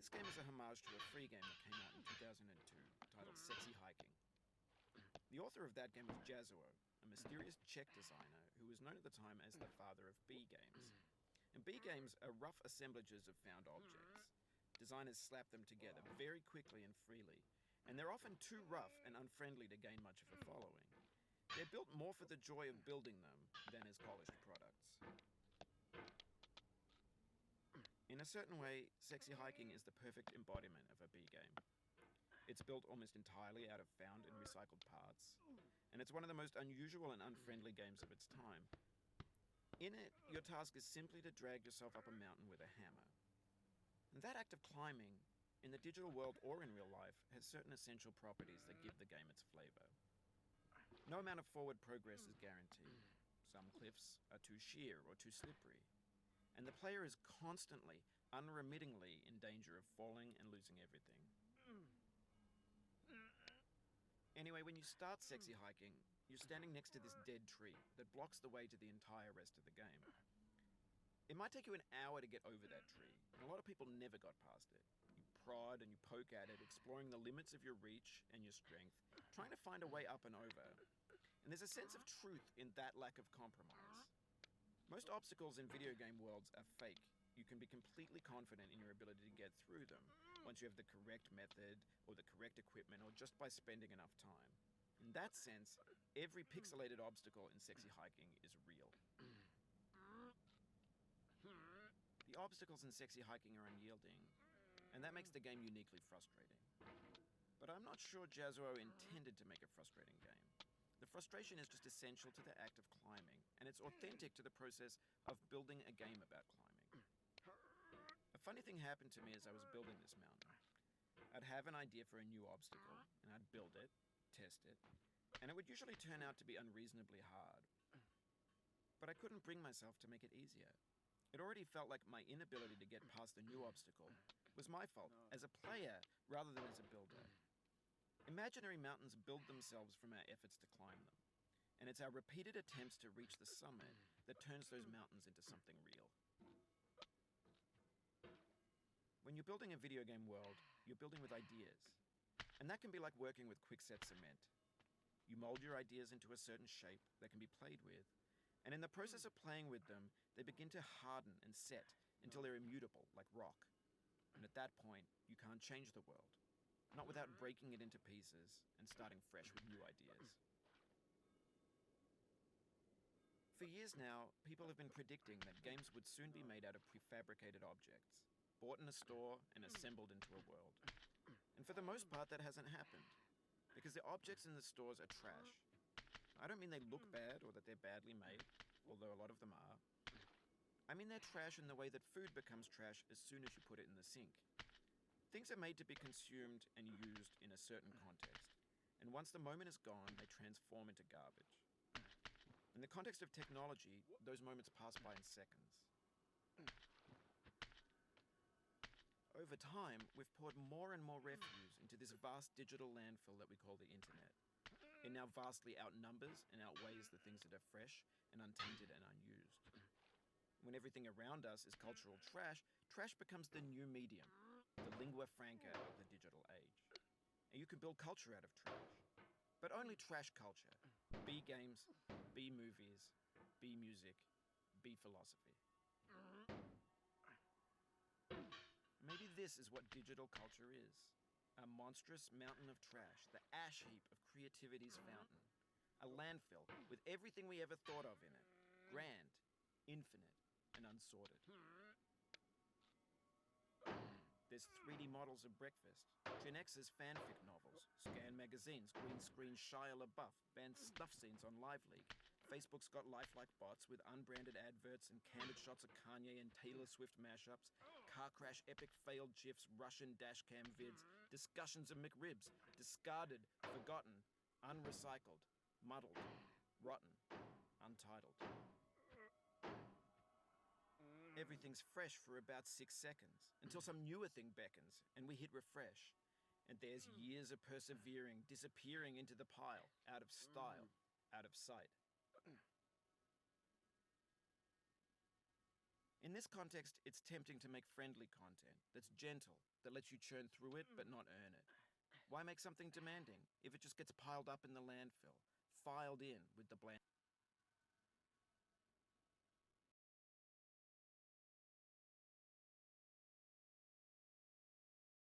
This game is a homage to a free game that came out in 2002 titled Sexy Hiking. The author of that game was Jazuo, a mysterious Czech designer who was known at the time as the father of B games. And B games are rough assemblages of found objects. Designers slap them together very quickly and freely, and they're often too rough and unfriendly to gain much of a following. They're built more for the joy of building them than as polished products. In a certain way, Sexy Hiking is the perfect embodiment of a B game. It's built almost entirely out of found and recycled parts, and it's one of the most unusual and unfriendly games of its time. In it, your task is simply to drag yourself up a mountain with a hammer. And that act of climbing, in the digital world or in real life, has certain essential properties that give the game its flavor. No amount of forward progress is guaranteed. Some cliffs are too sheer or too slippery, and the player is constantly, unremittingly in danger of falling and losing everything. Anyway, when you start Sexy Hiking, you're standing next to this dead tree that blocks the way to the entire rest of the game. It might take you an hour to get over that tree, and a lot of people never got past it. You prod and you poke at it, exploring the limits of your reach and your strength, trying to find a way up and over. And there's a sense of truth in that lack of compromise. Most obstacles in video game worlds are fake. You can be completely confident in your ability to get through them once you have the correct method or the correct equipment or just by spending enough time. In that sense, every pixelated obstacle in Sexy Hiking is real. The obstacles in Sexy Hiking are unyielding, and that makes the game uniquely frustrating. But I'm not sure Jazuo intended to make a frustrating game. The frustration is just essential to the act of climbing, and it's authentic to the process of building a game about climbing. A funny thing happened to me as I was building this mountain. I'd have an idea for a new obstacle, and I'd build it, test it, and it would usually turn out to be unreasonably hard. But I couldn't bring myself to make it easier. It already felt like my inability to get past the new obstacle was my fault as a player rather than as a builder. Imaginary mountains build themselves from our efforts to climb them, and it's our repeated attempts to reach the summit that turns those mountains into something real. When you're building a video game world, you're building with ideas, and that can be like working with quickset cement. You mold your ideas into a certain shape that can be played with, and in the process of playing with them, they begin to harden and set until they're immutable, like rock. And at that point, you can't change the world, not without breaking it into pieces and starting fresh with new ideas. For years now, people have been predicting that games would soon be made out of prefabricated objects, bought in a store and assembled into a world. And for the most part, that hasn't happened, because the objects in the stores are trash. I don't mean they look bad or that they're badly made, although a lot of them are. I mean they're trash in the way that food becomes trash as soon as you put it in the sink. Things are made to be consumed and used in a certain context, and once the moment is gone, they transform into garbage. In the context of technology, those moments pass by in seconds. Over time, we've poured more and more refuse into this vast digital landfill that we call the internet. It now vastly outnumbers and outweighs the things that are fresh and untainted and unused. When everything around us is cultural trash, trash becomes the new medium, the lingua franca of the digital age. And you can build culture out of trash. But only trash culture. B games, B movies, B music, B philosophy. Maybe this is what digital culture is. A monstrous mountain of trash, the ash heap of creativity's fountain. A landfill with everything we ever thought of in it. Grand, infinite, and unsorted. There's 3D models of breakfast, Gen X's fanfic novels, Scan magazines, green screen Shia LaBeouf, banned snuff scenes on Live League. Facebook's got lifelike bots with unbranded adverts and candid shots of Kanye and Taylor Swift mashups, car crash epic failed GIFs, Russian dashcam vids, discussions of McRibs, discarded, forgotten, unrecycled, muddled, rotten, untitled. Everything's fresh for about 6 seconds, until some newer thing beckons, and we hit refresh. And there's years of persevering, disappearing into the pile, out of style, out of sight. In In this context, it's tempting to make friendly content that's gentle, that lets you churn through it but not earn it. Why make something demanding if it just gets piled up in the landfill, filed in with the bland?